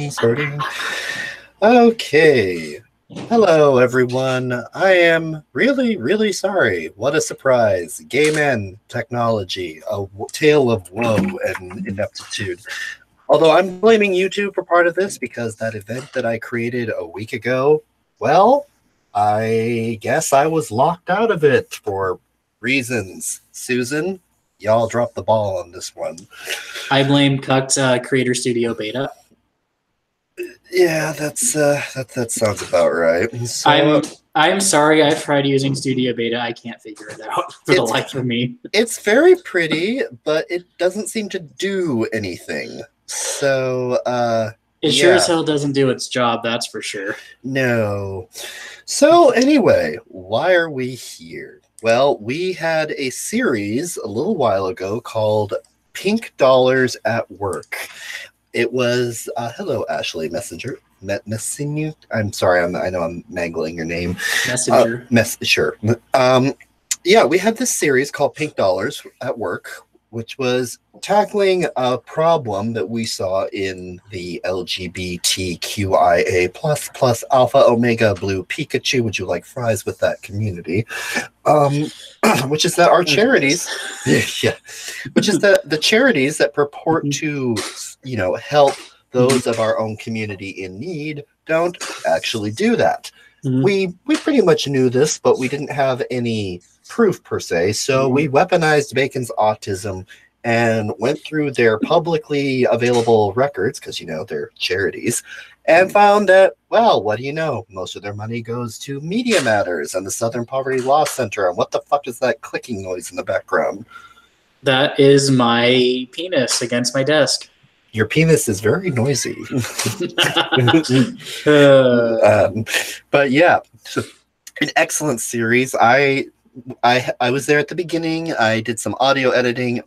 Starting. Okay. Hello, everyone. I am really, really sorry. What a surprise. Gay men, technology, tale of woe and ineptitude. Although I'm blaming YouTube for part of this because that event that I created a week ago, well, I guess I was locked out of it for reasons. Susan, y'all dropped the ball on this one. I blame Cuck's Creator Studio Beta. Yeah, that sounds about right. So I'm sorry. I've tried using Studio Beta. I can't figure it out for the life of me. It's very pretty, but it doesn't seem to do anything. So it sure as hell doesn't do its job. That's for sure. No. So anyway, why are we here? Well, we had a series a little while ago called Pink Dollars at Work. It was hello, Ashley Messenger. Messenger. I'm sorry. I know I'm mangling your name. Messenger. Sure. Yeah, we had this series called Pink Dollars at Work, which was tackling a problem that we saw in the LGBTQIA plus alpha omega blue Pikachu. Would you like fries with that community? Which is that our charities, yeah, which is the charities that purport to, help those of our own community in need don't actually do that. Mm-hmm. We pretty much knew this, but we didn't have any proof per se. So we weaponized Bacon's autism and went through their publicly available records, because they're charities, and found that, well, what do you know? Most of their money goes to Media Matters and the Southern Poverty Law Center. And what the fuck is that clicking noise in the background? That is my penis against my desk. Your penis is very noisy. But yeah, an excellent series. I was there at the beginning. I did some audio editing.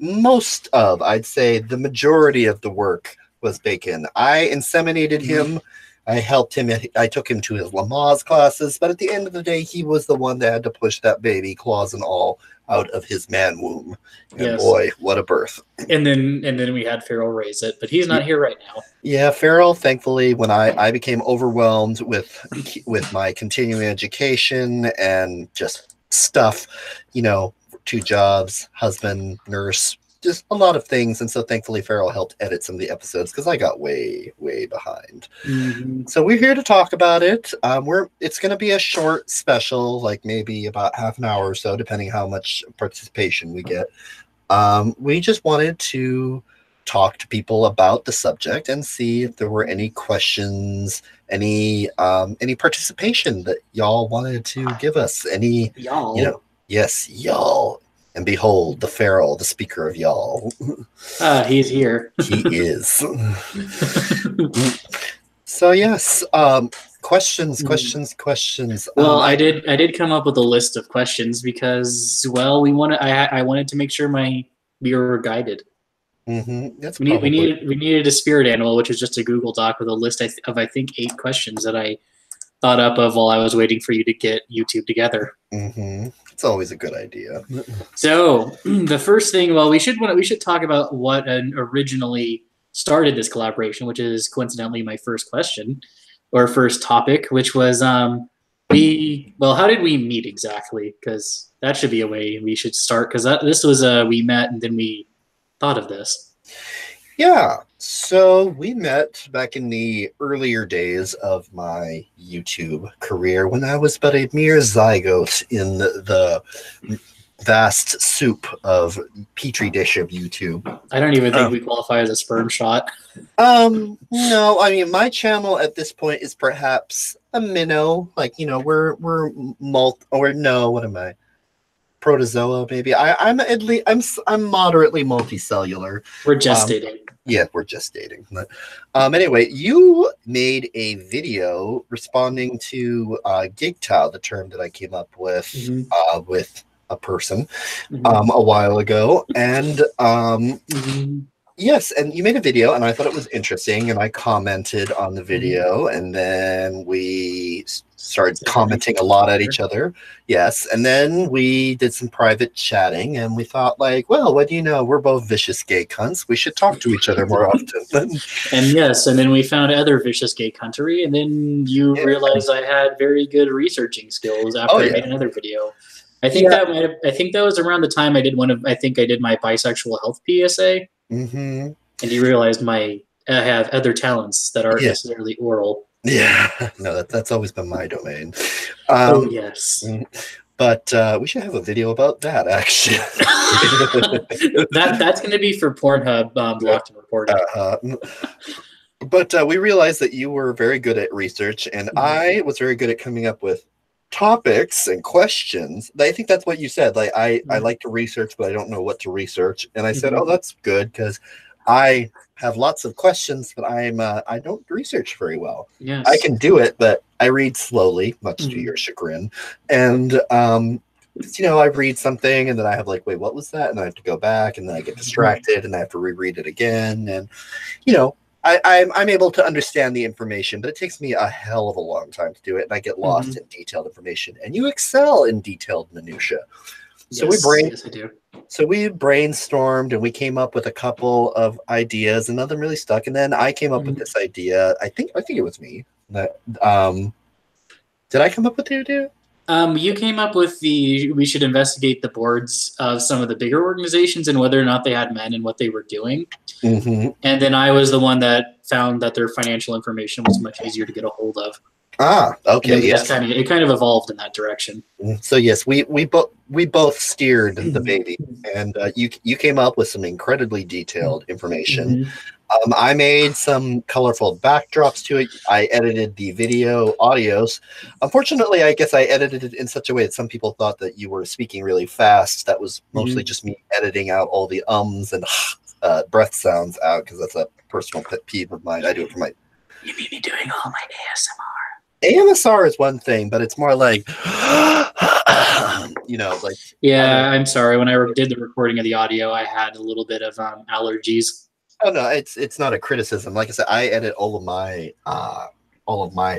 I'd say the majority of the work was Bacon. I inseminated him. I helped him. I took him to his Lamaze classes. But at the end of the day, he was the one that had to push that baby, claws and all, out of his man womb. And yes. Boy, what a birth. And then we had Farrell raise it, but he's not here right now. Yeah, Farrell, thankfully, when I became overwhelmed with my continuing education and just stuff, 2 jobs, husband, nurse, just a lot of things. And so thankfully Farrell helped edit some of the episodes because I got way, way behind. Mm-hmm. So we're here to talk about it. It's going to be a short special, like maybe about half an hour or so, depending how much participation we get. We just wanted to talk to people about the subject and see if there were any questions, any participation that y'all wanted to give us. Y'all. Yes, y'all. And behold, the Farrell, the speaker of y'all. He's here. He is. So yes, questions. Well, I did come up with a list of questions because, well, I wanted to make sure my viewer were guided. Mm-hmm. We needed a spirit animal, which is just a Google Doc with a list of I think 8 questions that I thought up of while I was waiting for you to get YouTube together. Mm-hmm. It's always a good idea. So the first thing, well, we should talk about what originally started this collaboration, which is coincidentally my first question or first topic, which was how did we meet exactly? Because that should be a way we should start. Because this was we met and then we thought of this. Yeah, so we met back in the earlier days of my YouTube career when I was but a mere zygote in the vast soup of petri dish of YouTube. I don't even think we qualify as a sperm shot. No, I mean my channel at this point is perhaps a minnow. Like we're what am I? Protozoa, maybe. I'm moderately multicellular. We're gestating. Yeah, we're gestating. But, anyway, you made a video responding to GigTow, the term that I came up with with a person a while ago, and Yes, and you made a video, and I thought it was interesting, and I commented on the video, and then we started commenting a lot at each other. Yes, and then we did some private chatting, and we thought, like, well, what do you know? We're both vicious gay cunts. We should talk to each other more often. And yes, and then we found other vicious gay country, and then you realized I had very good researching skills after I made another video. I think I think that was around the time I did I did my bisexual health PSA. Mm-hmm. And you realized I have other talents that aren't necessarily oral. Yeah, no, that's always been my domain. Oh, yes. But we should have a video about that, actually. That's going to be for Pornhub blocked and reported. But we realized that you were very good at research, and I was very good at coming up with topics and questions. I think that's what you said. Like, I like to research, but I don't know what to research. And I said, oh, that's good, because I have lots of questions, but I don't research very well. Yes. I can do it, but I read slowly, much to your chagrin. And I read something, and then I have like, wait, what was that? And I have to go back, and then I get distracted, and I have to reread it again. And I'm able to understand the information, but it takes me a hell of a long time to do it, and I get lost in detailed information. And you excel in detailed minutia. So yes, I do. So we brainstormed, and we came up with a couple of ideas, and none of them really stuck. And then I came up with this idea. I think it was me. That did I come up with the idea? You came up with we should investigate the boards of some of the bigger organizations and whether or not they had men and what they were doing. Mm-hmm. And then I was the one that found that their financial information was much easier to get a hold of. Ah, okay. Yes. It kind of evolved in that direction. So yes, we both steered the baby, and you came up with some incredibly detailed information. I made some colorful backdrops to it. I edited the video audios. Unfortunately, I guess I edited it in such a way that some people thought that you were speaking really fast. That was mostly just me editing out all the ums and breath sounds out, because that's a personal pet peeve of mine. I do it for my... You mean me doing all my ASMR? AMSR is one thing, but it's more like, like... Yeah, I'm sorry. When I did the recording of the audio, I had a little bit of allergies. Oh, no, it's not a criticism. Like I said, I edit all of my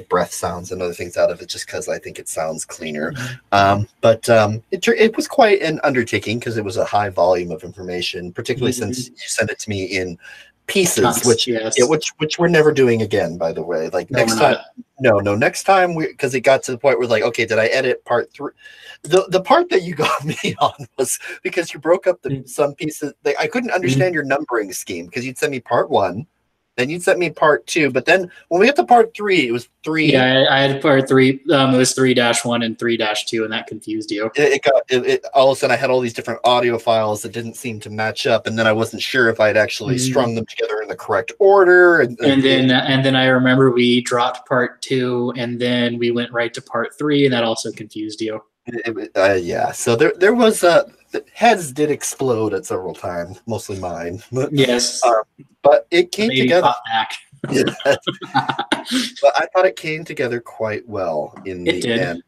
breath sounds and other things out of it just because I think it sounds cleaner. But it was quite an undertaking, because it was a high volume of information, particularly since you sent it to me in pieces, which we're never doing again, by the way. Like, next time because it got to the point where, like, okay, did I edit part 3? The part that you got me on was because you broke up some pieces. Like, I couldn't understand your numbering scheme, because you'd send me part 1, then you'd send me part 2, but then when we get to part 3, it was 3. Yeah, I had part 3. It was 3-1 and 3-2, and that confused you. It all of a sudden I had all these different audio files that didn't seem to match up, and then I wasn't sure if I'd actually strung them together in the correct order. And then I remember we dropped part 2, and then we went right to part 3, and that also confused you. Yeah, so there was heads did explode at several times, mostly mine. Yes, but it came together. Yes. But I thought it came together quite well in the end.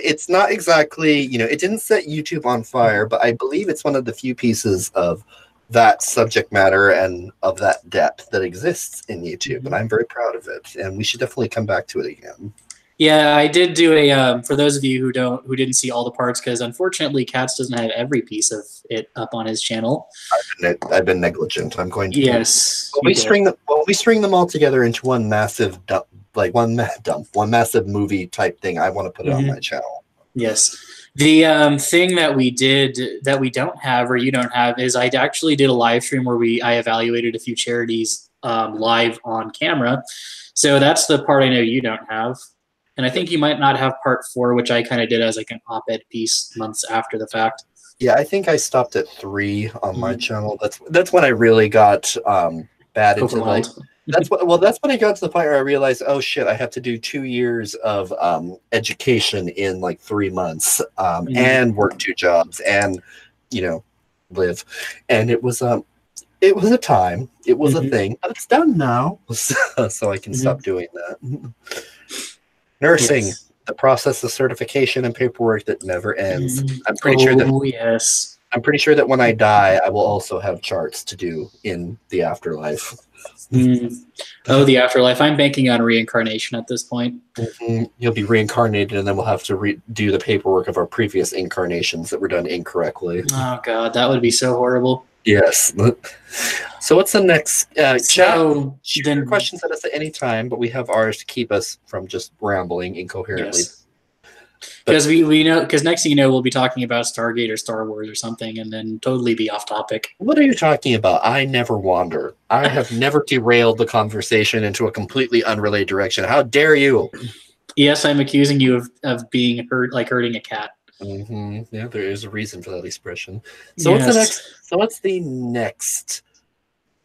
It's not exactly, it didn't set YouTube on fire, but I believe it's one of the few pieces of that subject matter and of that depth that exists in YouTube, and I'm very proud of it. And we should definitely come back to it again. Yeah, I did do a for those of you who didn't see all the parts, because unfortunately Katz doesn't have every piece of it up on his channel. I've been negligent. I'm going to. Yes. When we string them all together into one massive dump, like one massive movie type thing, I want to put it on my channel. Yes. The thing that we did that we don't have, or you don't have, is I actually did a live stream where I evaluated a few charities live on camera. So that's the part I know you don't have. And I think you might not have part 4, which I kind of did as like an op-ed piece months after the fact. Yeah, I think I stopped at 3 on my channel. That's when I really got bad into like. That's when I got to the point where I realized, oh shit, I have to do 2 years of education in like 3 months, and work 2 jobs, and live. And it was a time. It was a thing. But it's done now, so I can stop doing that. Nursing, the process of certification and paperwork that never ends. I'm pretty sure that. Yes. I'm pretty sure that when I die, I will also have charts to do in the afterlife. Oh, the afterlife. I'm banking on reincarnation at this point. You'll be reincarnated, and then we'll have to do the paperwork of our previous incarnations that were done incorrectly. Oh, God, that would be so horrible. Yes. So what's the next chat? So Shoot then, your questions at us at any time, but we have ours to keep us from just rambling incoherently. yes. Because we know, because next thing you know, we'll be talking about Stargate or Star Wars or something, and then totally be off topic. What are you talking about? I never wander. I have never derailed the conversation into a completely unrelated direction. How dare you? Yes, I'm accusing you of being hurting a cat. Yeah, there is a reason for that expression. So what's the next? So what's the next?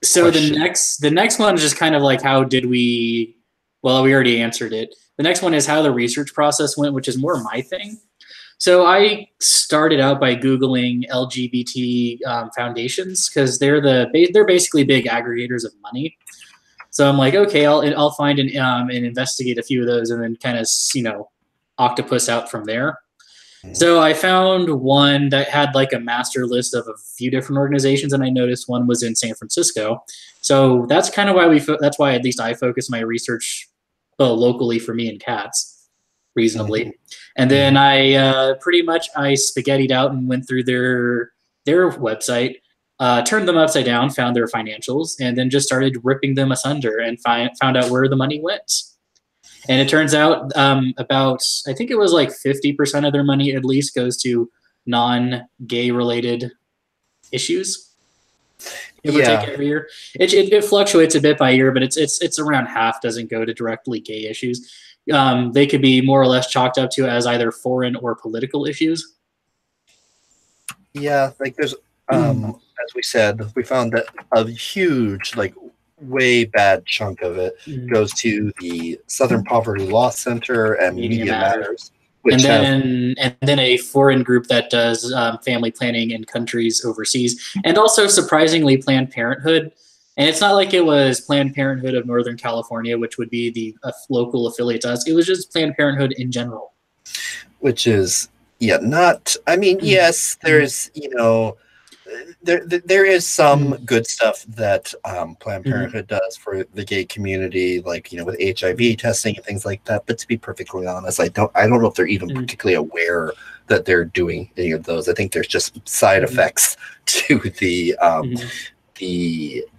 So question? the next one is just kind of like how did we? Well, we already answered it. The next one is how the research process went, which is more my thing. So I started out by Googling LGBT foundations because they're basically big aggregators of money. So I'm like, okay, I'll find and investigate a few of those, and then kind of octopus out from there. So I found one that had like a master list of a few different organizations, and I noticed one was in San Francisco. So that's kind of why that's why at least I focus my research locally for me and cats reasonably. And then I pretty much I spaghettied out and went through their website, turned them upside down, found their financials, and then just started ripping them asunder and found out where the money went. And it turns out about, I think it was like 50% of their money at least goes to non-gay related issues. Give or take every year. It fluctuates a bit by year, but it's around half doesn't go to directly gay issues. They could be more or less chalked up to as either foreign or political issues. Yeah, like there's as we said, we found that a huge, like way bad chunk of it goes to the Southern Poverty Law Center and Media Matters. And then a foreign group that does family planning in countries overseas, and also surprisingly Planned Parenthood. And it's not like it was Planned Parenthood of Northern California, which would be the local affiliate to us. It was just Planned Parenthood in general. Which is, not, I mean, yes, there's, there is some good stuff that Planned Parenthood does for the gay community, like with HIV testing and things like that. But to be perfectly honest, I don't know if they're even particularly aware that they're doing any of those. I think there's just side effects to the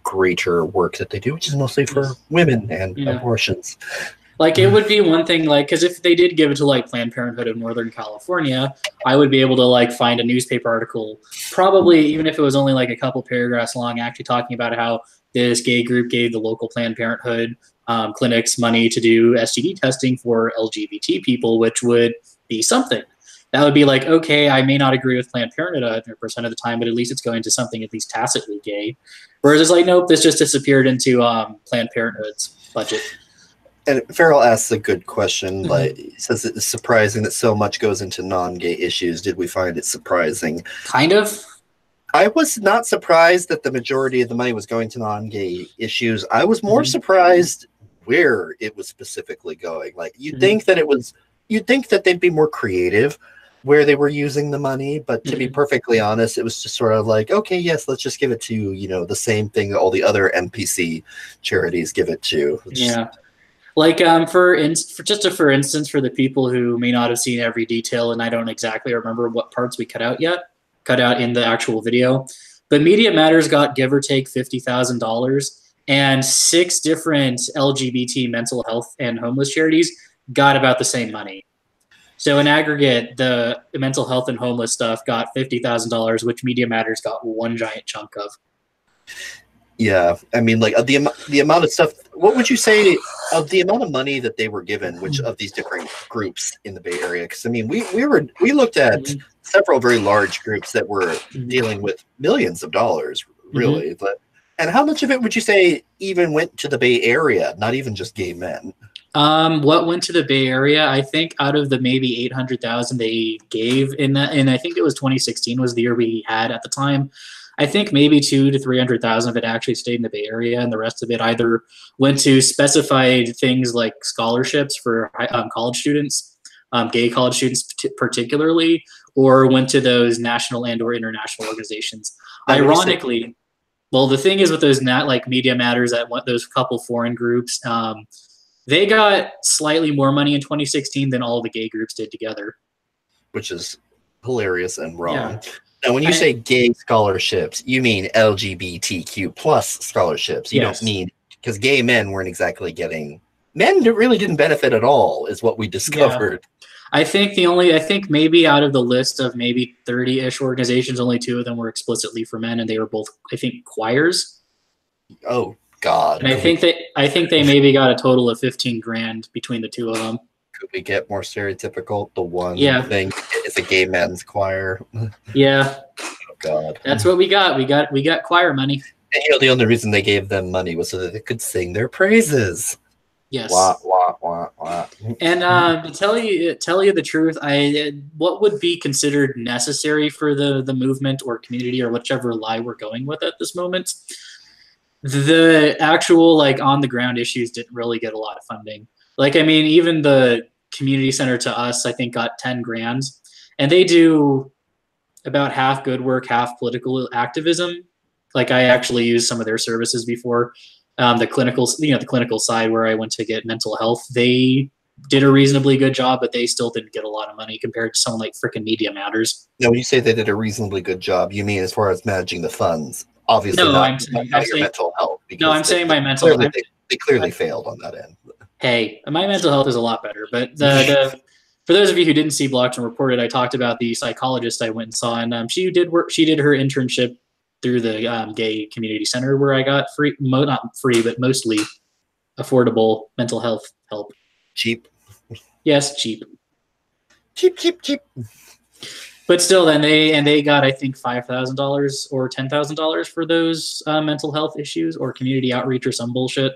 greater work that they do, which is mostly for women and abortions. Like it would be one thing, like, because if they did give it to like Planned Parenthood of Northern California, I would be able to like find a newspaper article, probably even if it was only like a couple paragraphs long, actually talking about how this gay group gave the local Planned Parenthood clinics money to do STD testing for LGBT people, which would be something. That would be like, okay, I may not agree with Planned Parenthood 100% of the time, but at least it's going to something at least tacitly gay. Whereas it's like, nope, this just disappeared into Planned Parenthood's budget. And Farrell asks a good question. Like, he says it's surprising that so much goes into non-gay issues. Did we find it surprising? Kind of. I was not surprised that the majority of the money was going to non-gay issues. I was more surprised where it was specifically going. Like, you'd think that they'd be more creative where they were using the money, but to be perfectly honest, it was just sort of like, okay, yes, let's just give it to, the same thing that all the other NPC charities give it to. Like for instance, for the people who may not have seen every detail, and I don't exactly remember what parts we cut out in the actual video, but Media Matters got give or take $50,000, and 6 different LGBT mental health and homeless charities got about the same money. So in aggregate, the mental health and homeless stuff got $50,000, which Media Matters got one giant chunk of. Yeah, I mean, like the amount of stuff. What would you say of the amount of money that they were given, which of these different groups in the Bay Area? Because I mean, we looked at several very large groups that were dealing with millions of dollars, really. And how much of it would you say even went to the Bay Area? Not even just gay men. What went to the Bay Area? I think out of the maybe 800,000 they gave in that, and I think it was 2016 was the year we had at the time. I think maybe 200,000 to 300,000 of it actually stayed in the Bay Area, and the rest of it either went to specified things like scholarships for college students, gay college students particularly, or went to those national and or international organizations. Now, when you say- Ironically, well, the thing is with those like Media Matters, that those couple foreign groups, they got slightly more money in 2016 than all the gay groups did together. Which is hilarious and wrong. Yeah. Now, when you say gay scholarships, you mean LGBTQ plus scholarships. You Yes. don't mean, because gay men weren't exactly getting, men really didn't benefit at all, is what we discovered. I think maybe out of the list of maybe 30-ish organizations, only 2 of them were explicitly for men, and they were both, I think, choirs. Oh God! And I think they maybe got a total of 15 grand between the 2 of them. Could we get more stereotypical? The one Yeah. thing is a gay men's choir. Yeah, Oh God! that's what we got. We got choir money. And the only reason they gave them money was so that they could sing their praises. Yes. Wah, wah, wah, wah. And to tell you the truth, what would be considered necessary for the movement or community or whichever lie we're going with at this moment, the actual like on the ground issues didn't really get a lot of funding. Like, I mean, even the community center to us, I think, got 10 grand, and they do about half good work, half political activism. Like, I actually used some of their services before. The clinical side where I went to get mental health, they did a reasonably good job, but they still didn't get a lot of money compared to someone like frickin' Media Matters. Now, when you say they did a reasonably good job, you mean as far as managing the funds? Obviously, No, not, I'm saying- not I'm your saying- mental health. No, I'm saying my mental Clearly, health. they clearly failed on that end. Hey, my mental health is a lot better. But for those of you who didn't see Blocked and Reported, I talked about the psychologist I went and saw, and she did her internship through the gay community center where I got not free, but mostly affordable mental health help. Cheap. Yes, cheap. Cheap. But still, then they got, I think, $5,000 or $10,000 for those mental health issues or community outreach or some bullshit.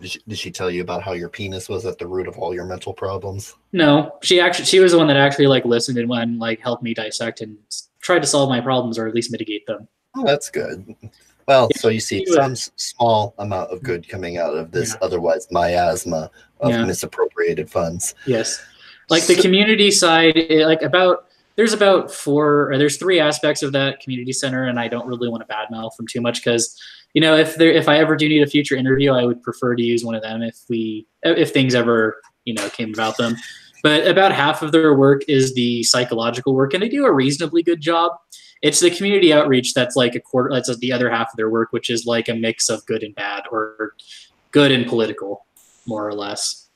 Did she tell you about how your penis was at the root of all your mental problems? No, she was the one that actually like listened and like helped me dissect and tried to solve my problems or at least mitigate them. Oh, that's good. Well, Yeah, so you see some small amount of good coming out of this otherwise miasma of misappropriated funds. Yes. Like the community side, there's 3 aspects of that community center, and I don't really want to badmouth them too much because, you know, if I ever do need a future interview, I would prefer to use one of them if things ever, you know, came about them. But about half of their work is the psychological work, and they do a reasonably good job. It's the community outreach that's like a quarter. That's the other half of their work, which is like a mix of good and bad, or good and political, more or less.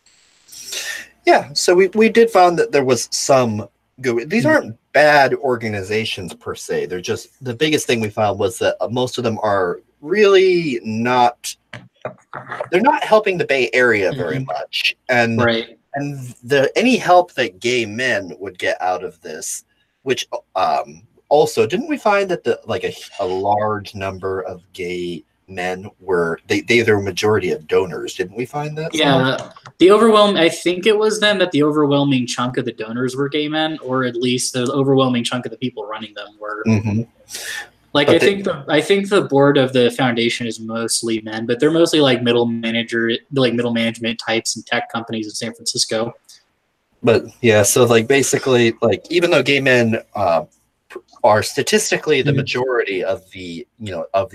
Yeah, so we did find that there was some good. These aren't bad organizations per se. They're just, the biggest thing we found was that most of them are really not. They're not helping the Bay Area very much, and right. And any help that gay men would get out of this, which also didn't we find that a large number of gay men were they're a majority of donors? Didn't we find that? Yeah, I think it was them that the overwhelming chunk of the donors were gay men, or at least the overwhelming chunk of the people running them were. Like, I think the board of the foundation is mostly men, but they're mostly like middle management types in tech companies in San Francisco. But yeah, so like basically, like even though gay men are statistically the majority of the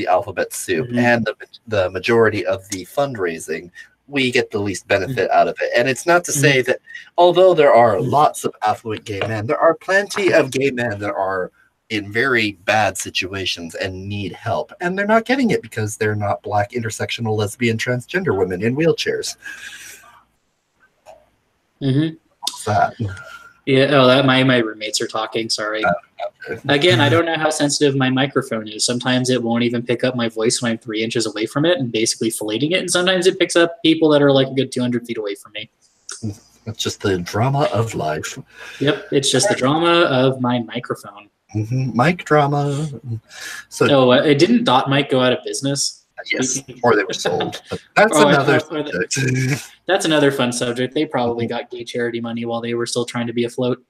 alphabet soup and the majority of the fundraising, we get the least benefit out of it. And it's not to say that although there are lots of affluent gay men, there are plenty of gay men that are in very bad situations and need help, and they're not getting it because they're not Black, intersectional, lesbian, transgender women in wheelchairs. What's that? Yeah. Oh, that my roommates are talking. Sorry. Okay. Again, I don't know how sensitive my microphone is. Sometimes it won't even pick up my voice when I'm 3 inches away from it and basically filleting it, and sometimes it picks up people that are like a good 200 feet away from me. It's just the drama of life. Yep, it's just the drama of my microphone. Mic drama. So, didn't Dot Mic go out of business? Yes, or they were sold. But that's another subject. That's another fun subject. They probably got gay charity money while they were still trying to be afloat.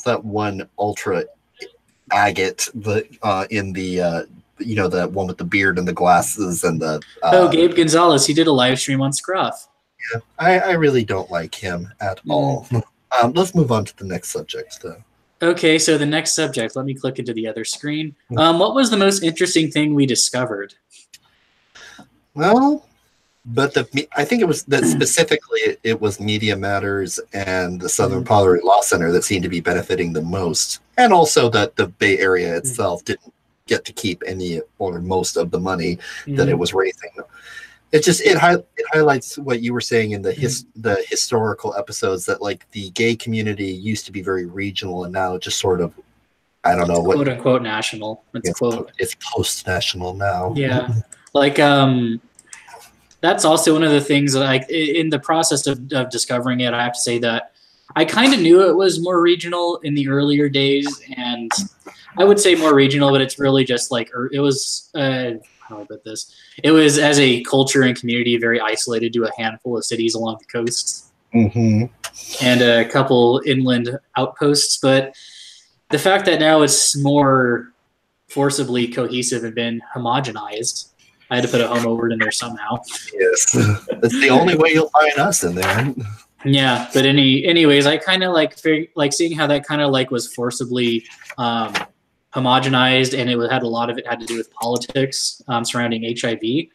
That one ultra agate, in the the one with the beard and the glasses and the. Gabe Gonzalez. He did a live stream on Scruff. Yeah, I really don't like him at all. Let's move on to the next subject, though. Okay, so the next subject. Let me click into the other screen. What was the most interesting thing we discovered? Well, but I think it was that specifically it was Media Matters and the Southern Poverty Law Center that seemed to be benefiting the most, and also that the Bay Area itself didn't get to keep any or most of the money that it was raising. It highlights what you were saying in the historical episodes, that like the gay community used to be very regional and now just sort of, I don't know, quote unquote national. It's post national now. Yeah, like that's also one of the things that in the process of discovering it, I have to say that I kind of knew it was more regional in the earlier days, and I would say more regional, but it's really just like it was. How do I put this? It was, as a culture and community, very isolated to a handful of cities along the coasts and a couple inland outposts. But the fact that now it's more forcibly cohesive and been homogenized, I had to put a homo word in there somehow. Yes, that's the only way you'll find us in there. Yeah, but anyways, I kind of like seeing how that kind of like was forcibly homogenized, and it had a lot of it had to do with politics surrounding HIV.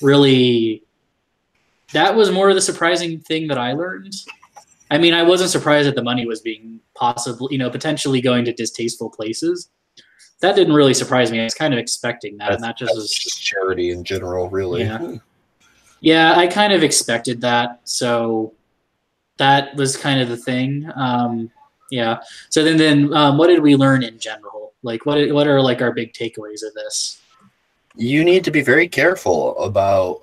Really, that was more of the surprising thing that I learned. I mean, I wasn't surprised that the money was being potentially going to distasteful places. That didn't really surprise me. I was kind of expecting that, and that just charity in general, really. Yeah, I kind of expected that, so that was kind of the thing. Yeah. So then, what did we learn in general? Like, what are like our big takeaways of this? You need to be very careful about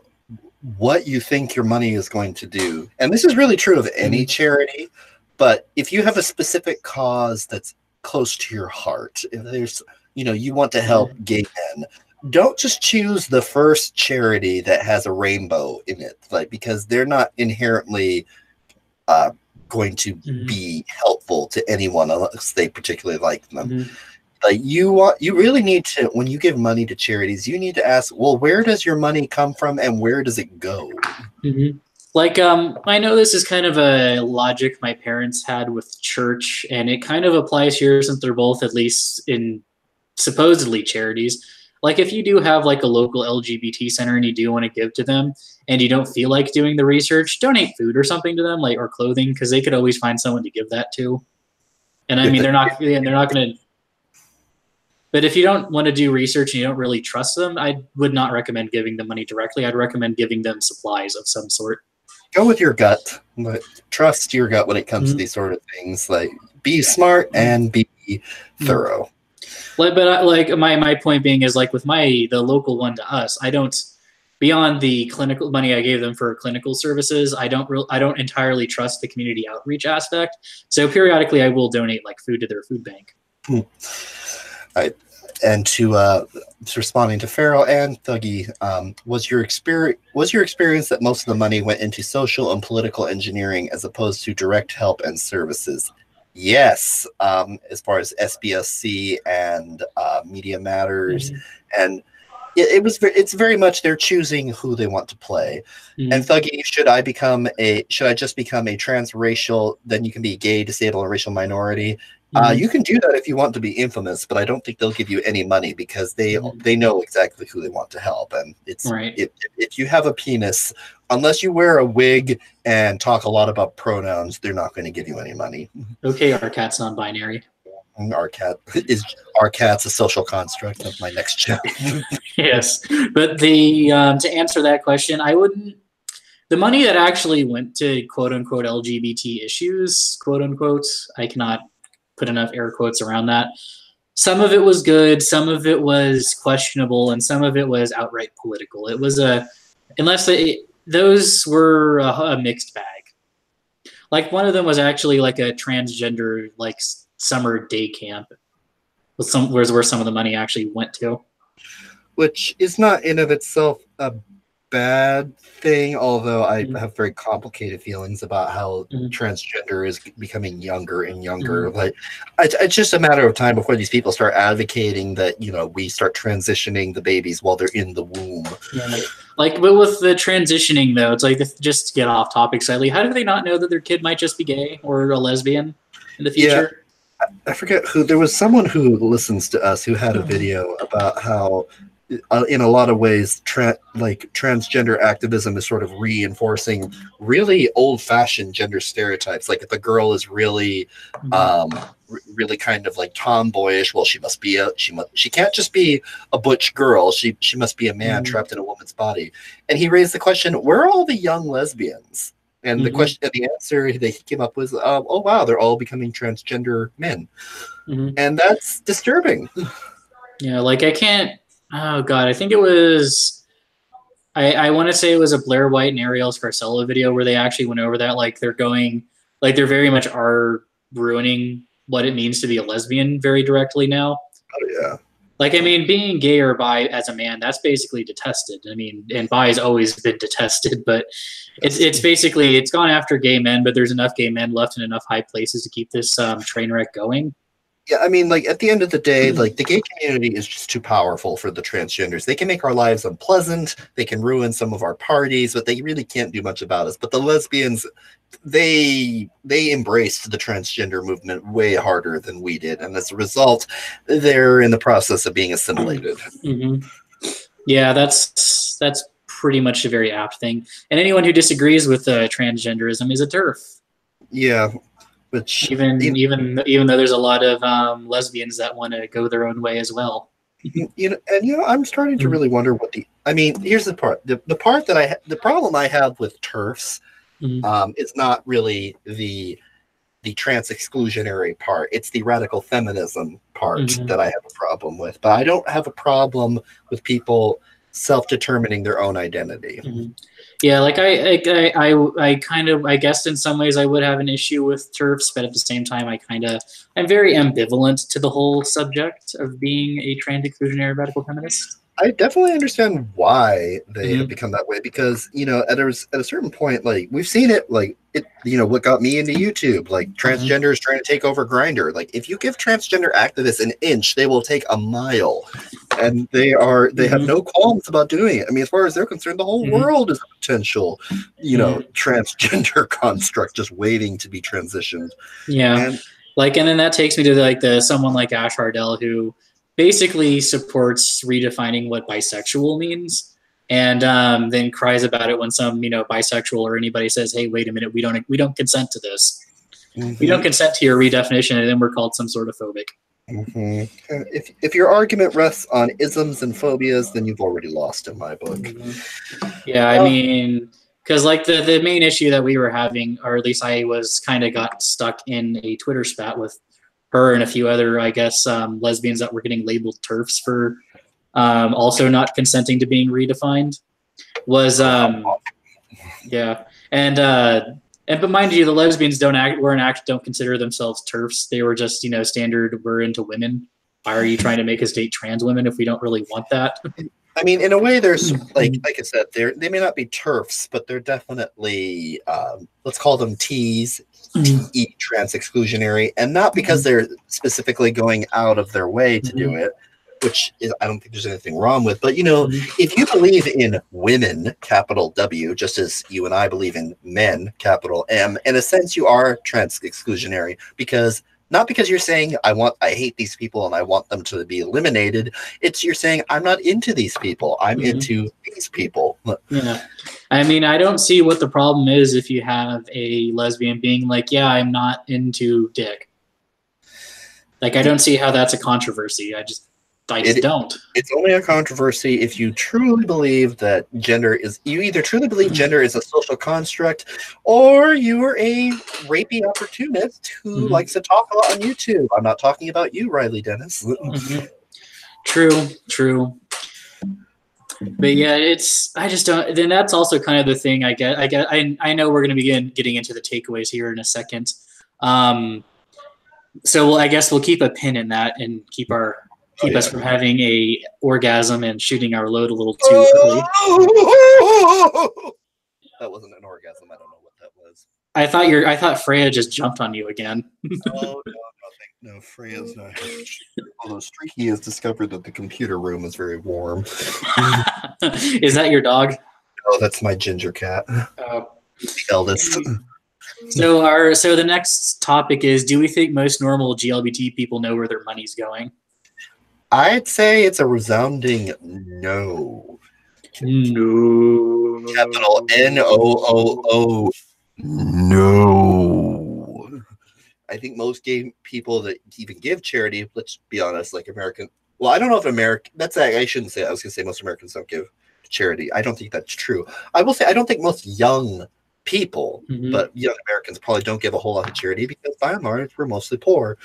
what you think your money is going to do. And this is really true of any charity, but if you have a specific cause that's close to your heart, if there's, you want to help gay men, don't just choose the first charity that has a rainbow in it, like, because they're not inherently going to be helpful to anyone unless they particularly like them. Like you really need to, when you give money to charities, you need to ask, well, where does your money come from and where does it go? Like, I know this is kind of a logic my parents had with church, and it kind of applies here since they're both, at least in supposedly, charities. Like, if you do have like a local LGBT center and you do want to give to them and you don't feel like doing the research, donate food or something to them, like, or clothing, because they could always find someone to give that to. And I mean, they're not going to. But if you don't want to do research and you don't really trust them, I would not recommend giving them money directly. I'd recommend giving them supplies of some sort. Go with your gut, but trust your gut when it comes to these sort of things. Like, be smart and be thorough. But like my point being is, like, with the local one to us, I don't, beyond the clinical money I gave them for clinical services, I don't entirely trust the community outreach aspect. So periodically I will donate like food to their food bank. And to responding to Farrell and Thuggy, was your experience that most of the money went into social and political engineering as opposed to direct help and services? Yes, as far as SBSC and Media Matters, and it's very much they're choosing who they want to play. And Thuggy, should I just become a transracial? Then you can be gay, disabled, or racial minority. You can do that if you want to be infamous, but I don't think they'll give you any money because they know exactly who they want to help. And it's if you have a penis, unless you wear a wig and talk a lot about pronouns, they're not going to give you any money. Okay, our cat's non-binary. Our cat's a social construct of my next job. Yes, but to answer that question, I wouldn't. The money that actually went to quote unquote LGBT issues, quote unquote, I cannot put enough air quotes around that. Some of it was good, some of it was questionable, and some of it was outright political. It was those were a mixed bag. Like, one of them was actually like a transgender like summer day camp with where some of the money actually went to, which is not in of itself a bad thing, although I have very complicated feelings about how transgender is becoming younger and younger. Like, it's just a matter of time before these people start advocating that we start transitioning the babies while they're in the womb. Like, but with the transitioning though, it's like, just to get off topic slightly, how do they not know that their kid might just be gay or a lesbian in the future? I forget who. There was someone who listens to us who had a video about how, in a lot of ways, transgender activism is sort of reinforcing really old-fashioned gender stereotypes. Like if a girl is really, really kind of like tomboyish, well, she can't just be a butch girl. She must be a man trapped in a woman's body. And he raised the question: where are all the young lesbians? And the answer they came up with, oh wow, they're all becoming transgender men, and that's disturbing. Yeah, like I can't. Oh god, I think it was. I want to say it was a Blair White and Ariel Scarcella video where they actually went over that. Like they're very much are ruining what it means to be a lesbian very directly now. Oh yeah. Like, I mean, being gay or bi as a man, that's basically detested. I mean, and bi has always been detested, but it's basically, it's gone after gay men, but there's enough gay men left in enough high places to keep this train wreck going. Yeah, I mean, like, at the end of the day, like, the gay community is just too powerful for the transgenders. They can make our lives unpleasant, they can ruin some of our parties, but they really can't do much about us. But the lesbians, they embraced the transgender movement way harder than we did, and as a result, they're in the process of being assimilated. Yeah, that's pretty much a very apt thing. And anyone who disagrees with transgenderism is a TERF. Yeah. Which even though there's a lot of lesbians that want to go their own way as well. I'm starting to really wonder here's the part. The problem I have with TERFs is not really the trans exclusionary part. It's the radical feminism part that I have a problem with. But I don't have a problem with people self-determining their own identity. Yeah, like I guess in some ways I would have an issue with TERFs, but at the same time I'm very ambivalent to the whole subject of being a trans exclusionary radical feminist. I definitely understand why they have become that way, because at a certain point, like we've seen it, like what got me into YouTube, like transgenders trying to take over Grindr. Like if you give transgender activists an inch, they will take a mile, and they have no qualms about doing it. I mean, as far as they're concerned, the whole world is a potential, transgender construct just waiting to be transitioned. Yeah, and then that takes me to someone like Ash Hardell, who basically supports redefining what bisexual means, and then cries about it when some bisexual or anybody says, "Hey, wait a minute, we don't consent to this. We don't consent to your redefinition," and then we're called some sort of phobic. If your argument rests on isms and phobias, then you've already lost in my book. Yeah, I mean, because like the main issue that we were having, or at least I was got stuck in a Twitter spat with her and a few other, I guess, lesbians that were getting labeled TERFs for also not consenting to being redefined. Was yeah, and but mind you, the lesbians don't consider themselves TERFs. They were just standard. We're into women. Why are you trying to make us date trans women if we don't really want that? I mean, in a way, there's like I said, they may not be TERFs, but they're definitely let's call them Ts. Trans exclusionary, and not because they're specifically going out of their way to do it, which I don't think there's anything wrong with. But if you believe in women, capital W, just as you and I believe in men, capital M, in a sense, you are trans exclusionary, because not because you're saying I hate these people and I want them to be eliminated. It's you're saying I'm not into these people. I'm into these people. Yeah. I mean, I don't see what the problem is if you have a lesbian being like, yeah, I'm not into dick. Like, I don't see how that's a controversy. I just don't. It's only a controversy if you truly believe that you either truly believe gender is a social construct, or you're a rapey opportunist who likes to talk a lot on YouTube. I'm not talking about you, Riley Dennis. True. But yeah, I just don't. Then that's also kind of the thing. I know we're going to begin getting into the takeaways here in a second. So I guess we'll keep a pin in that and keep us from having a orgasm and shooting our load a little too early. That wasn't an orgasm. I don't know what that was. I thought Freya just jumped on you again. Oh no, Freya's not. Although Streaky has discovered that the computer room is very warm. Is that your dog? Oh, that's my ginger cat. The eldest. So the next topic is: do we think most normal GLBT people know where their money's going? I'd say it's a resounding no. No. Capital NOOO. No. I think most gay people that even give charity, let's be honest, like American. Well, I don't know if American. I shouldn't say. I was going to say most Americans don't give charity. I don't think that's true. I will say I don't think most young people, but young Americans probably don't give a whole lot of charity because by and large we're mostly poor.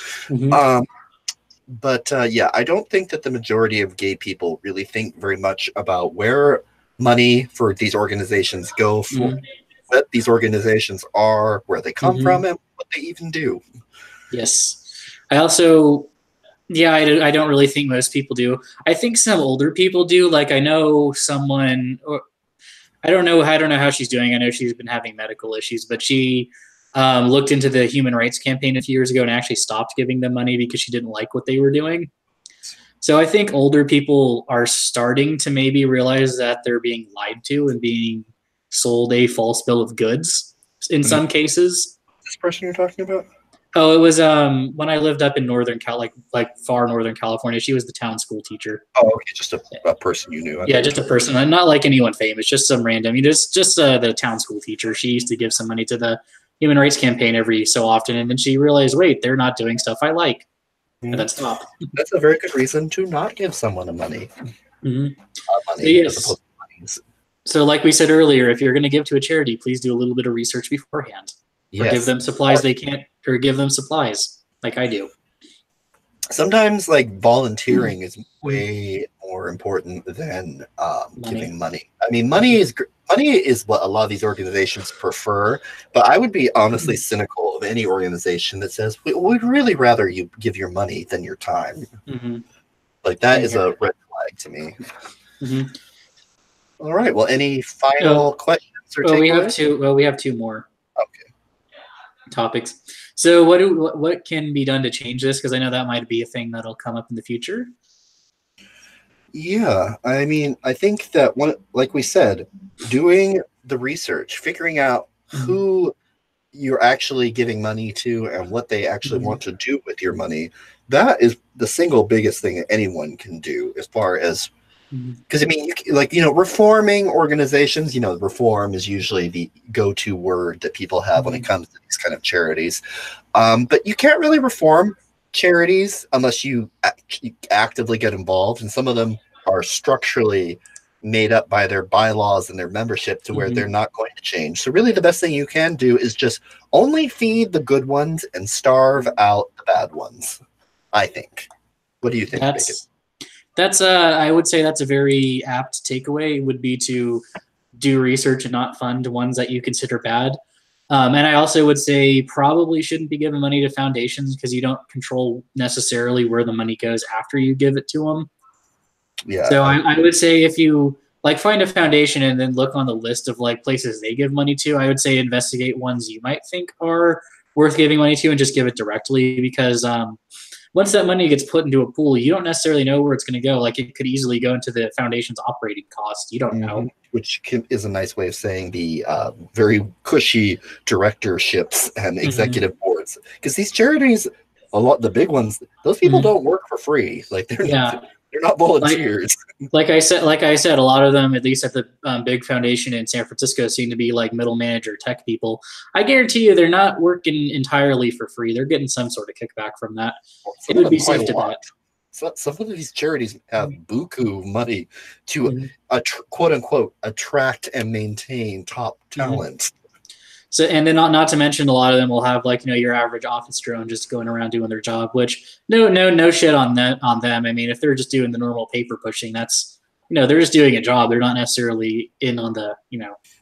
But yeah, I don't think that the majority of gay people really think very much about where money for these organizations go, for what these organizations are, where they come from, and what they even do. Yes. I also, yeah, I don't really think most people do. I think some older people do. Like I know someone, or I don't know how she's doing. I know she's been having medical issues, but she looked into the human rights campaign a few years ago and actually stopped giving them money because she didn't like what they were doing. So I think older people are starting to maybe realize that they're being lied to and being sold a false bill of goods in some cases. This person you're talking about? Oh, it was when I lived up in northern like far northern California. She was the town school teacher. Oh, okay, just a person you knew. Yeah, just a person, not like anyone famous, just some random. Just the town school teacher. She used to give some money to the human rights campaign every so often, and then she realized, wait, they're not doing stuff I like, and then stop. That's a very good reason to not give someone a money. Money as opposed to monies. So, like we said earlier, if you're going to give to a charity, please do a little bit of research beforehand. Or give them supplies they can't, or give them supplies like I do. Sometimes, like volunteering is way more important than giving money. I mean, money is what a lot of these organizations prefer. But I would be honestly cynical of any organization that says we'd really rather you give your money than your time. Like that is a red flag to me. All right. Well, any final questions or takeaways? We have two more. Okay. Topics. So what can be done to change this? Because I know that might be a thing that'll come up in the future. Yeah, I mean, I think that like we said, doing the research, figuring out who you're actually giving money to and what they actually want to do with your money, that is the single biggest thing that anyone can do as far as. Because I mean, reforming organizations. Reform is usually the go-to word that people have when it comes to these kind of charities. But you can't really reform charities unless you actively get involved, and some of them are structurally made up by their bylaws and their membership to where they're not going to change. So really, the best thing you can do is just only feed the good ones and starve out the bad ones. I think. What do you think? I would say that's a very apt takeaway, would be to do research and not fund ones that you consider bad. And I also would say probably shouldn't be giving money to foundations because you don't control necessarily where the money goes after you give it to them. Yeah. So I would say if you find a foundation and then look on the list of places they give money to, I would say investigate ones you might think are worth giving money to and just give it directly, because once that money gets put into a pool, you don't necessarily know where it's going to go. Like it could easily go into the foundation's operating costs. You don't know. Which is a nice way of saying the very cushy directorships and executive boards. Because these charities, the big ones, those people don't work for free. Like they're not volunteers. Like I said, a lot of them, at least at the big foundation in San Francisco, seem to be like middle manager tech people. I guarantee you, they're not working entirely for free. They're getting some sort of kickback from that. It would be safe to bet. Some of these charities have buku money to quote unquote attract and maintain top talent. So, and then not to mention, a lot of them will have your average office drone just going around doing their job, which no shit on them. I mean, if they're just doing the normal paper pushing, that's, they're just doing a job. They're not necessarily in on the,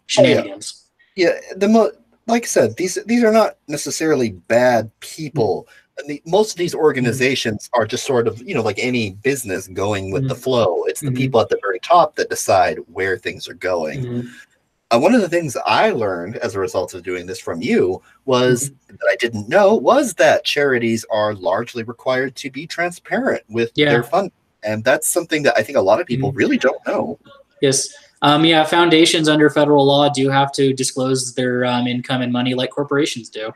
shenanigans. Like I said, these are not necessarily bad people. Most of these organizations are just sort of, like any business going with the flow. It's the people at the very top that decide where things are going. One of the things I learned as a result of doing this from you was that I didn't know was that charities are largely required to be transparent with their funding. And that's something that I think a lot of people really don't know. Yes. Yeah, foundations under federal law do have to disclose their income and money like corporations do.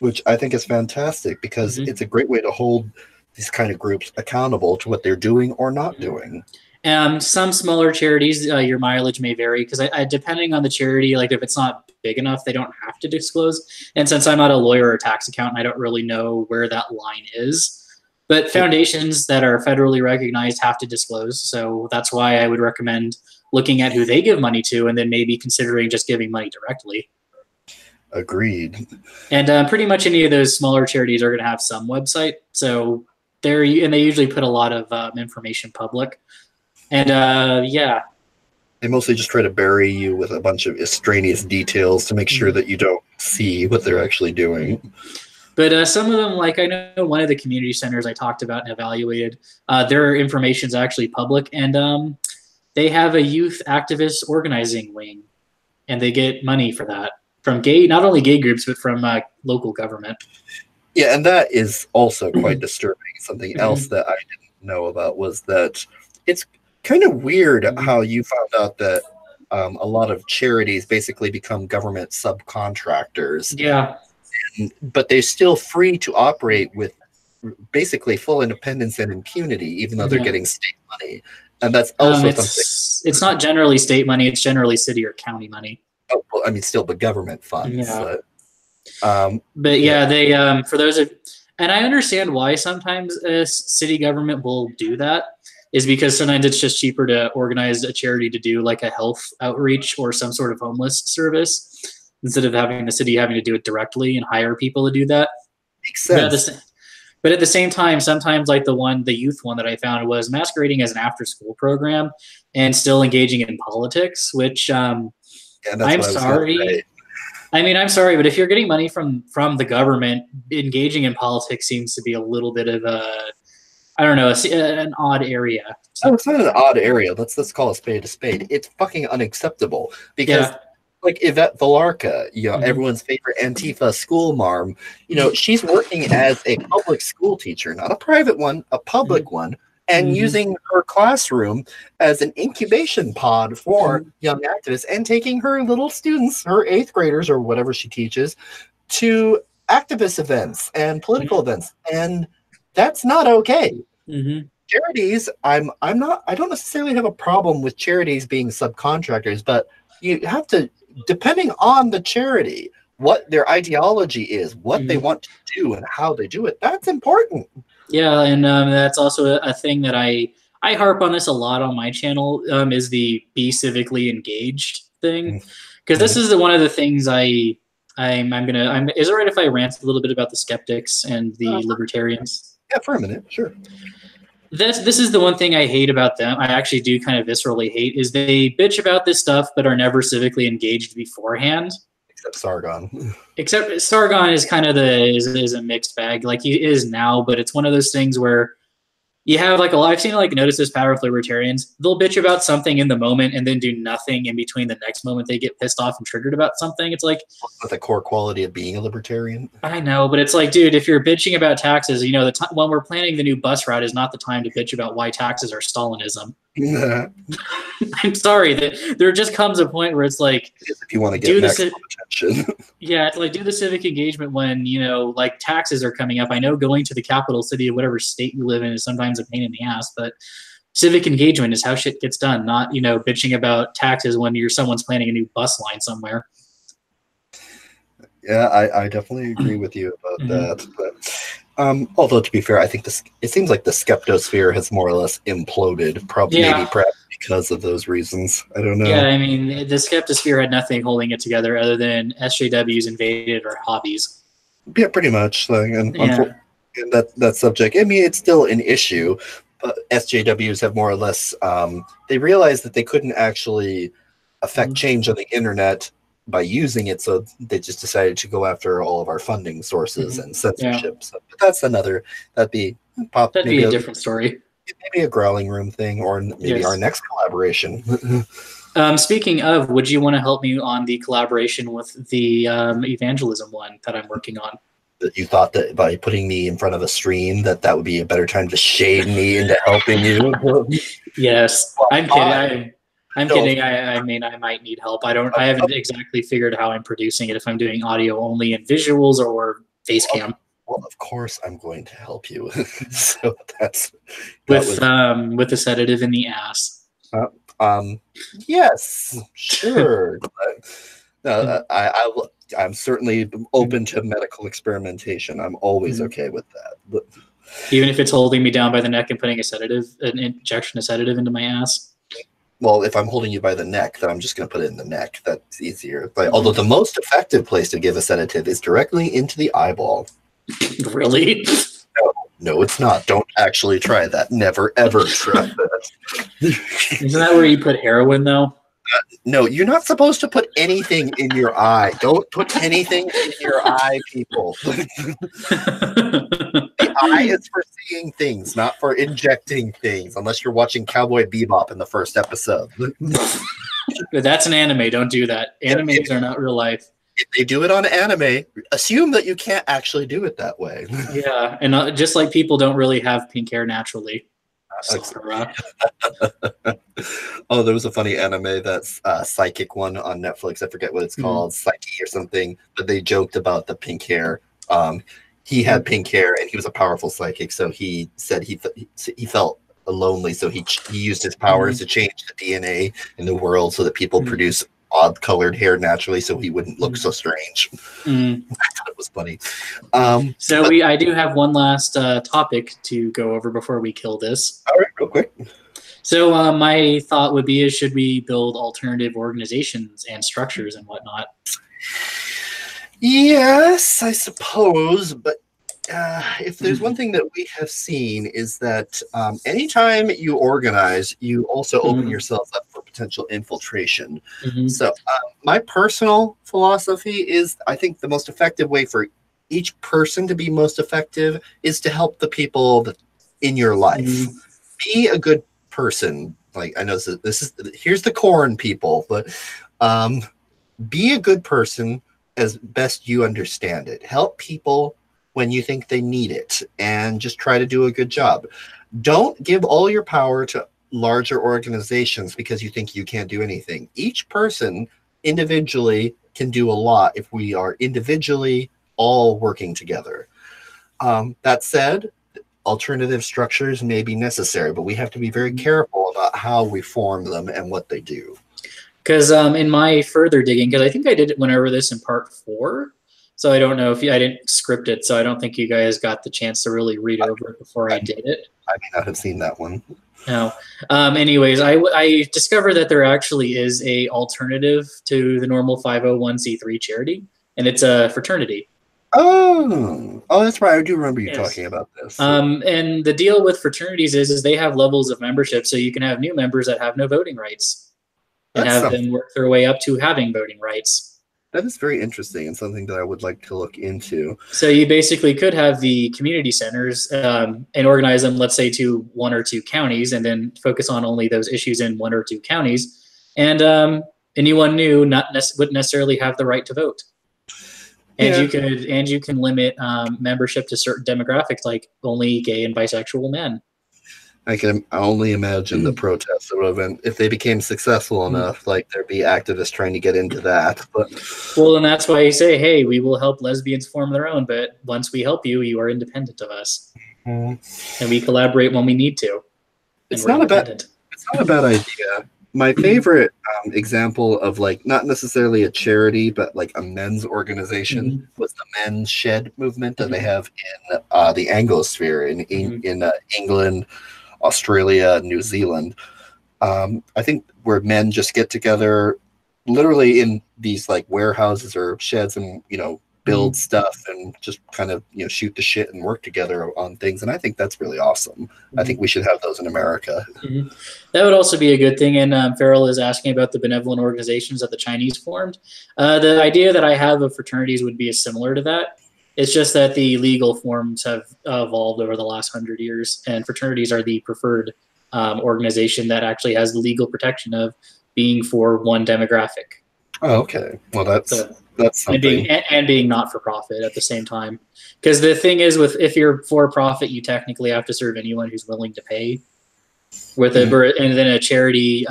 Which I think is fantastic because it's a great way to hold these kind of groups accountable to what they're doing or not doing. Some smaller charities, your mileage may vary because depending on the charity, like if it's not big enough, they don't have to disclose. And since I'm not a lawyer or tax accountant, I don't really know where that line is. But foundations that are federally recognized have to disclose. So that's why I would recommend looking at who they give money to and then maybe considering just giving money directly. Agreed. And pretty much any of those smaller charities are going to have some website. So they usually put a lot of information public. And yeah. They mostly just try to bury you with a bunch of extraneous details to make sure that you don't see what they're actually doing. But some of them, like I know one of the community centers I talked about and evaluated, their information is actually public. And they have a youth activist organizing wing. And they get money for that from not only gay groups, but from local government. Yeah, and that is also quite disturbing. Something else that I didn't know about was that it's kind of weird how you found out that a lot of charities basically become government subcontractors. Yeah. But they're still free to operate with basically full independence and impunity, even though they're getting state money. And that's also something. It's not generally state money. It's generally city or county money. Oh, well, I mean, still, but government funds. Yeah. But yeah, they for those of, and I understand why sometimes a city government will do that, is because sometimes it's just cheaper to organize a charity to do like a health outreach or some sort of homeless service instead of having the city having to do it directly and hire people to do that. Makes sense. But at the same time, sometimes like the youth one that I found was masquerading as an after-school program and still engaging in politics, which I'm sorry. I mean, I'm sorry, but if you're getting money from the government, engaging in politics seems to be a little bit of I don't know, an odd area. Oh, it's not an odd area. Let's call a spade a spade. It's fucking unacceptable because, like Yvette Villarca, everyone's favorite Antifa school marm, she's working as a public school teacher, not a private one, a public one, and using her classroom as an incubation pod for young activists and taking her little students, her 8th graders or whatever she teaches, to activist events and political events. And that's not okay. Charities, I don't necessarily have a problem with charities being subcontractors, but you have to, depending on the charity, what their ideology is, what they want to do and how they do it, that's important. Yeah, and that's also a thing that I harp on this a lot on my channel, is the be civically engaged thing. Because this is one of the things is it all right if I rant a little bit about the skeptics and the libertarians? Yeah, for a minute, sure. This is the one thing I hate about them. I actually do kind of viscerally hate is they bitch about this stuff but are never civically engaged beforehand. Except Sargon. Except Sargon is kind of is a mixed bag. Like he is now, but it's one of those things where you have like I've seen notice this pattern with libertarians. They'll bitch about something in the moment and then do nothing in between the next moment they get pissed off and triggered about something. It's like the core quality of being a libertarian. I know, but it's like, dude, if you're bitching about taxes, the time when we're planning the new bus route is not the time to bitch about why taxes are Stalinism. I'm sorry that there just comes a point where it's like, if you want to get maximum attention. Yeah, it's like do the civic engagement when like taxes are coming up. I know going to the capital city of whatever state you live in is sometimes a pain in the ass, but civic engagement is how shit gets done. Not bitching about taxes when someone's planning a new bus line somewhere. Yeah, I definitely agree with you about that. But although to be fair, I think it seems like the skeptosphere has more or less imploded, maybe perhaps because of those reasons. I don't know. Yeah, I mean, the skeptosphere had nothing holding it together other than SJWs invaded our hobbies. Yeah, pretty much. And that subject, I mean, it's still an issue, but SJWs have more or less, they realized that they couldn't actually affect change on the internet by using it, so they just decided to go after all of our funding sources and censorship. Yeah. So, but that'd be a different story. Maybe a Growling Room thing, or maybe our next collaboration. Speaking of, would you want to help me on the collaboration with the evangelism one that I'm working on? That you thought that by putting me in front of a stream that would be a better time to shade me into helping you? Yes, I'm kidding. I'm No. kidding. I mean, I might need help. I haven't exactly figured how I'm producing it. If I'm doing audio only and visuals or face cam. Well, of course I'm going to help you. So that with was with a sedative in the ass. um yes, sure. No, I'm certainly open to medical experimentation. I'm always okay with that. But, even if it's holding me down by the neck and putting an injection of sedative into my ass. well, if I'm holding you by the neck, then I'm just going to put it in the neck. That's easier. But although the most effective place to give a sedative is directly into the eyeball. Really? No, it's not. Don't actually try that. Never, ever try that. Isn't that where you put heroin, though? No, you're not supposed to put anything in your eye. Don't put anything in your eye, people. The eye is for seeing things, not for injecting things, unless you're watching Cowboy Bebop in the first episode. That's an anime. Don't do that. Animes are not real life. If they do it on anime, assume that you can't actually do it that way. Yeah, and just like people don't really have pink hair naturally. Oh, there was a funny anime that's psychic one on Netflix. I forget what it's called, Psyche or something. But they joked about the pink hair. He had pink hair and he was a powerful psychic, so he said he felt lonely, so he used his powers to change the DNA in the world so that people produce odd colored hair naturally, so he wouldn't look so strange. I thought it was funny. I do have one last topic to go over before we kill this. All right, real quick. So my thought would be: should we build alternative organizations and structures and whatnot? Yes, I suppose, but if there's one thing that we have seen is that anytime you organize, you also open yourself up for potential infiltration. So my personal philosophy is I think the most effective way for each person to be most effective is to help the people in your life. Be a good person. Like, I know here's the corn, people, but be a good person as best you understand it. Help people when you think they need it, and just try to do a good job. Don't give all your power to larger organizations because you think you can't do anything. Each person individually can do a lot if we are individually all working together. That said, alternative structures may be necessary, but we have to be very careful about how we form them and what they do. Because in my further digging, because I think I did it whenever this in part 4, so I don't know if I didn't script it, so I don't think you guys got the chance to really read over it before I did it. I may not have seen that one. No. Anyways, I discovered that there actually is a alternative to the normal 501c3 charity, and it's a fraternity. Oh, that's right. I do remember you talking about this. And the deal with fraternities is they have levels of membership, so you can have new members that have no voting rights and have them work their way up to having voting rights. That is very interesting and something that I would like to look into. So you basically could have the community centers and organize them, let's say, to 1 or 2 counties, and then focus on only those issues in 1 or 2 counties. And anyone new wouldn't necessarily have the right to vote. And you can limit membership to certain demographics, like only gay and bisexual men. I can only imagine the protests that would have been if they became successful enough. Like, there'd be activists trying to get into that. But well, and that's why you say, "Hey, we will help lesbians form their own." But once we help you, you are independent of us, and we collaborate when we need to. It's not a bad idea. My favorite example of, like, not necessarily a charity, but like a men's organization was the Men's Shed movement that they have in the Anglosphere in England, Australia, New Zealand. I think where men just get together literally in these like warehouses or sheds and, build stuff and just kind of, shoot the shit and work together on things. And I think that's really awesome. I think we should have those in America. That would also be a good thing. And Farrell is asking about the benevolent organizations that the Chinese formed. The idea that I have of fraternities would be similar to that. It's just that the legal forms have evolved over the last 100 years, and fraternities are the preferred organization that actually has the legal protection of being for one demographic. Oh, okay. Well, that's something. And being not for profit at the same time. Because the thing is, if you're for profit, you technically have to serve anyone who's willing to pay. And then a charity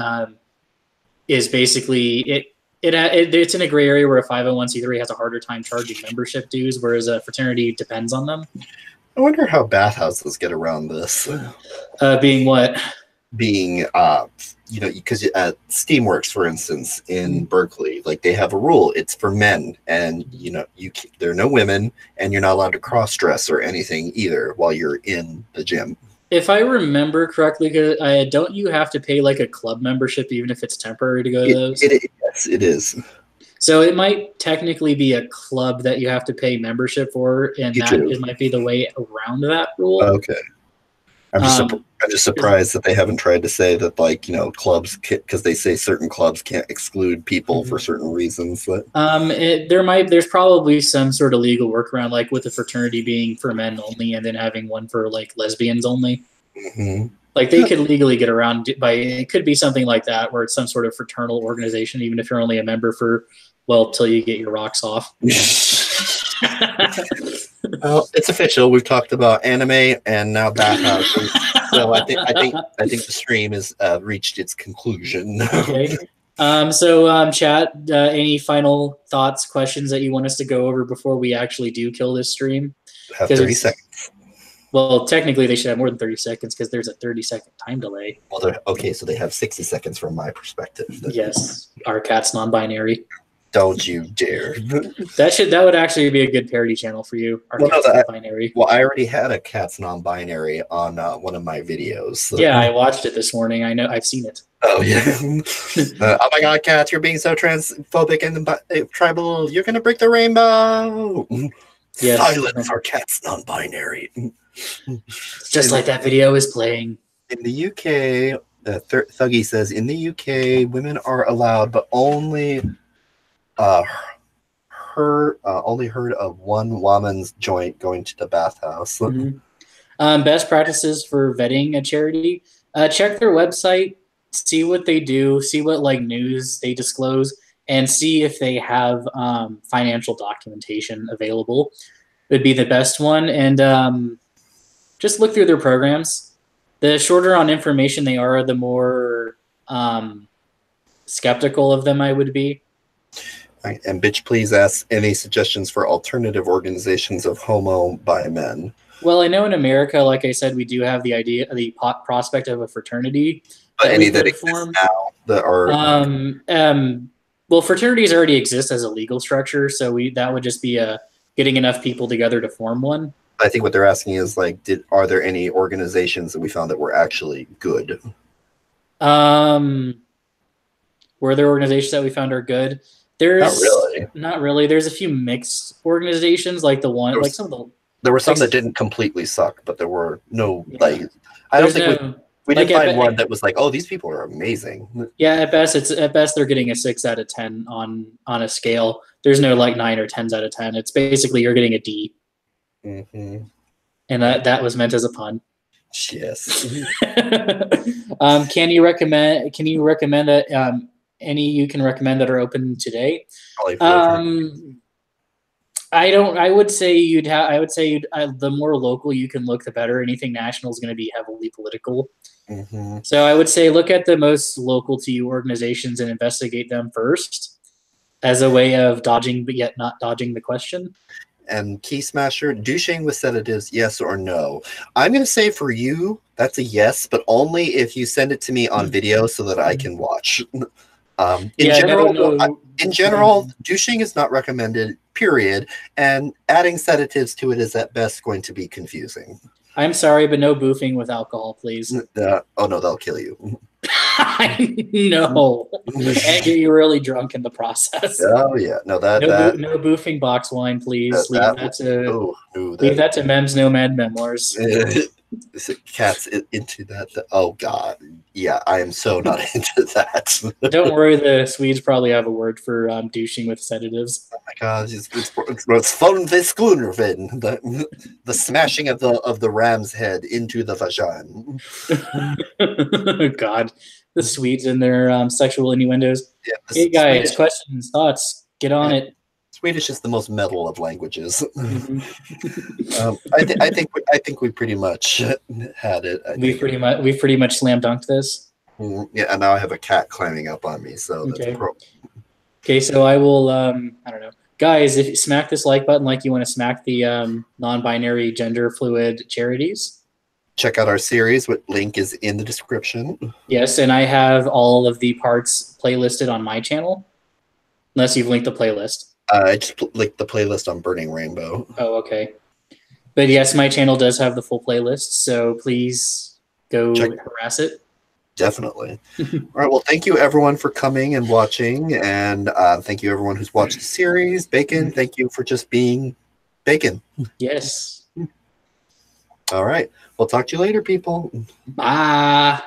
is basically it's in a gray area where a 501c3 has a harder time charging membership dues, whereas a fraternity depends on them. I wonder how bathhouses get around this. Being what? Being, because at Steamworks, for instance, in Berkeley, like they have a rule: it's for men, and there are no women, and you're not allowed to cross dress or anything either while you're in the gym. If I remember correctly, don't you have to pay like a club membership even if it's temporary to go to those? Yes, it is. So it might technically be a club that you have to pay membership for, and it might be the way around that rule. Okay. I'm just surprised that they haven't tried to say that, like, clubs, because they say certain clubs can't exclude people for certain reasons. But there's probably some sort of legal workaround, like with the fraternity being for men only, and then having one for like lesbians only. Mm-hmm. Like they could legally get around it could be something like that, where it's some sort of fraternal organization, even if you're only a member for till you get your rocks off. Well, it's official. We've talked about anime and now bathhouses. So I think the stream has reached its conclusion. Okay. Chat, any final thoughts, questions that you want us to go over before we actually do kill this stream? Have 30 seconds. Well, technically they should have more than 30 seconds because there's a 30-second time delay. Well, so they have 60 seconds from my perspective. Yes, our cat's non-binary. Don't you dare. That would actually be a good parody channel for you. Non-binary. Well, I already had a cat's non-binary on one of my videos. So. Yeah, I watched it this morning. I know, I've seen it. Oh yeah. Oh my God, cats! You're being so transphobic and tribal. You're gonna break the rainbow. Yes. Silence for cats non-binary. Just like that video is playing. In the UK, Thuggy says, in the UK, women are allowed, but only heard of one woman's joint going to the bathhouse. Mm-hmm. Best practices for vetting a charity. Check their website, see what they do, see what like news they disclose, and see if they have financial documentation available. Would be the best one. And just look through their programs. The shorter on information they are, the more skeptical of them I would be. And Bitch Please asks any suggestions for alternative organizations of homo by men. Well, I know in America, like I said, we do have the prospect of a fraternity. But any that exist now that are well, fraternities already exist as a legal structure, so that would just be getting enough people together to form one. I think what they're asking is like, are there any organizations that we found that were actually good? Were there organizations that we found are good? There's not really. There's a few mixed organizations, like there were some that didn't completely suck, but there were no I don't think we didn't find one that was like, oh, these people are amazing. Yeah, at best they're getting a 6 out of 10 on a scale. There's no like 9 or 10s out of 10. It's basically you're getting a D. Mm-hmm. And that was meant as a pun. Yes. Can you recommend that any you can recommend that are open today? I would say the more local you can look, the better. Anything national is going to be heavily political. Mm-hmm. So I would say look at the most local to you organizations and investigate them first as a way of dodging, but yet not dodging the question. And Key Smasher, douching with sedatives, yes or no? I'm going to say for you, that's a yes, but only if you send it to me on video so that I can watch. In general, douching is not recommended, period. And adding sedatives to it is at best going to be confusing. I'm sorry, but no boofing with alcohol, please. Oh, no, they'll kill you. No. And get you really drunk in the process. Oh, yeah. No boofing box wine, please. Leave that to Mems Nomad Memoirs. Cats into that. Oh, God. Yeah, I am so not into that. Don't worry, the Swedes probably have a word for douching with sedatives. Oh, my God. It's the smashing of the ram's head into the vagina. God. The Swedes and their sexual innuendos. Yeah, hey, guys, Swedish. Questions, thoughts, get on it. Swedish is the most metal of languages. Mm-hmm. I think we pretty much had it. We pretty much slam dunked this. Yeah, and now I have a cat climbing up on me, so that's Okay. pro. Okay, so I will. I don't know, guys. If you smack this like button, like you want to smack the non-binary, gender fluid charities. Check out our series. What link is in the description. Yes, and I have all of the parts playlisted on my channel, unless you've linked the playlist. I just linked the playlist on Burning Rainbow. Oh, okay. But yes, my channel does have the full playlist, so please go harass it. Definitely. All right. Well, thank you everyone for coming and watching, and thank you everyone who's watched the series. Bacon, thank you for just being Bacon. Yes. All right. We'll talk to you later, people. Bye.